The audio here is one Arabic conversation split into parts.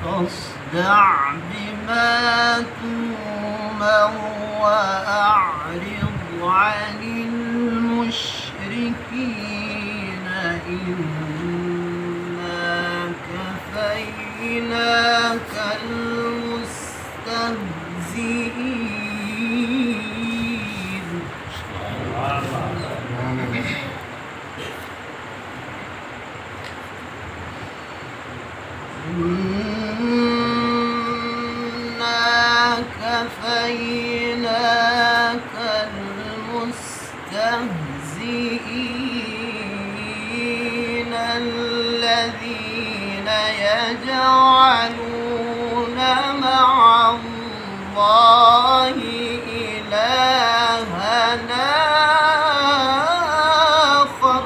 فاصدع بما تؤمر وأعرض عن المشركين إنا كفيناك المستهزئين. إنا كفيناك المستهزئين الذين يجعلون مع الله إلهنا آخر.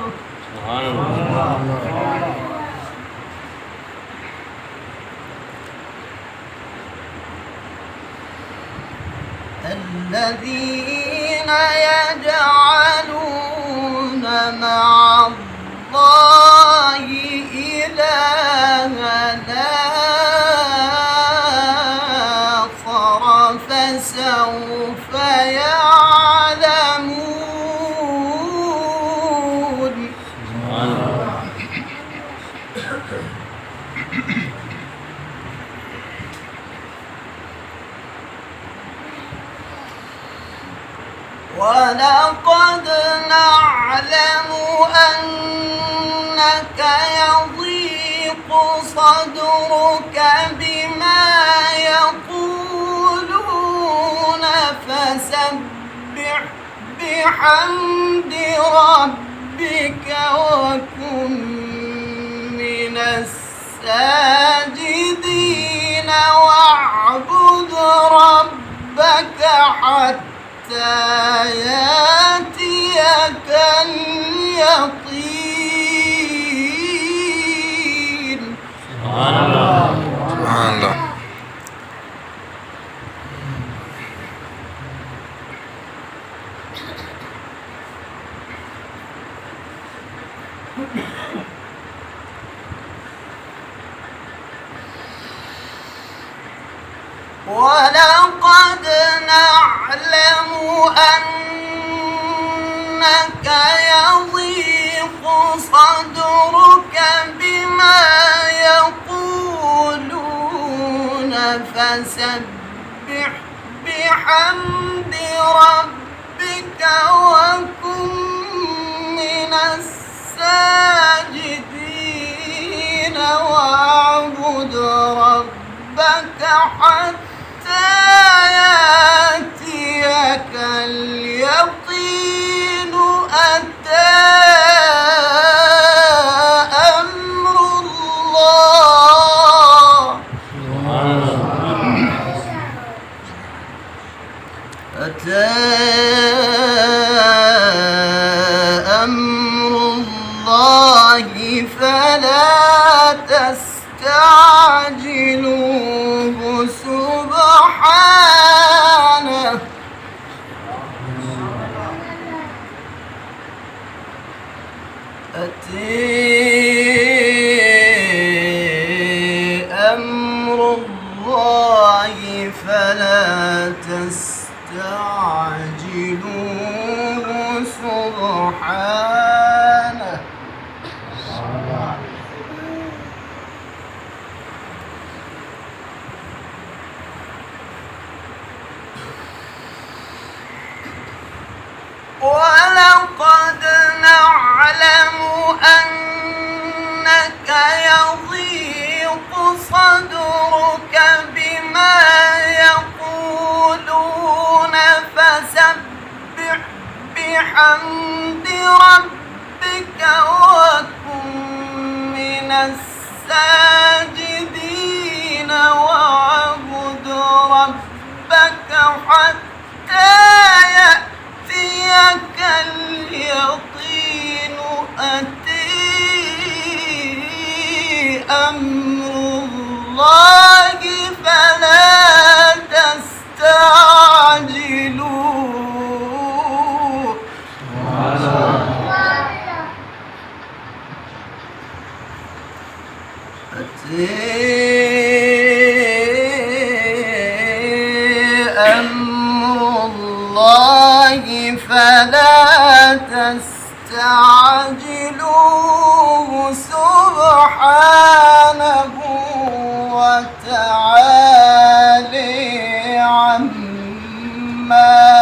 الذين يجعلون مع الله إلهنا آخر فسوف يعلمون. ولقد نعلم أنك يضيق صدرك بما يقولون فسبح بحمد ربك وكن من الساجدين واعبد ربك حتى يأتيك اليقين. سبحان الله. سبحان الله. ولقد نعلم أنك يضيق صدرك بما يقولون فسبح بحمد ربك وكن من الساجدين واعبد ربك حتى يأتيك اليقين. أتى أمر الله. أتى أمر الله فلا تستعجلوه سبحانه. أتى أمر الله فلا تستعجلوه سبحانه. ولقد نعلم أنك يضيق صدرك بما يقولون فسبح بحمد ربك وكن من الساجدين واعبد ربك حتى يأتيك اليقين. أتي أمر الله فلا تستعجلوه. أتي فلا تستعجلوه سبحانه وتعالى عما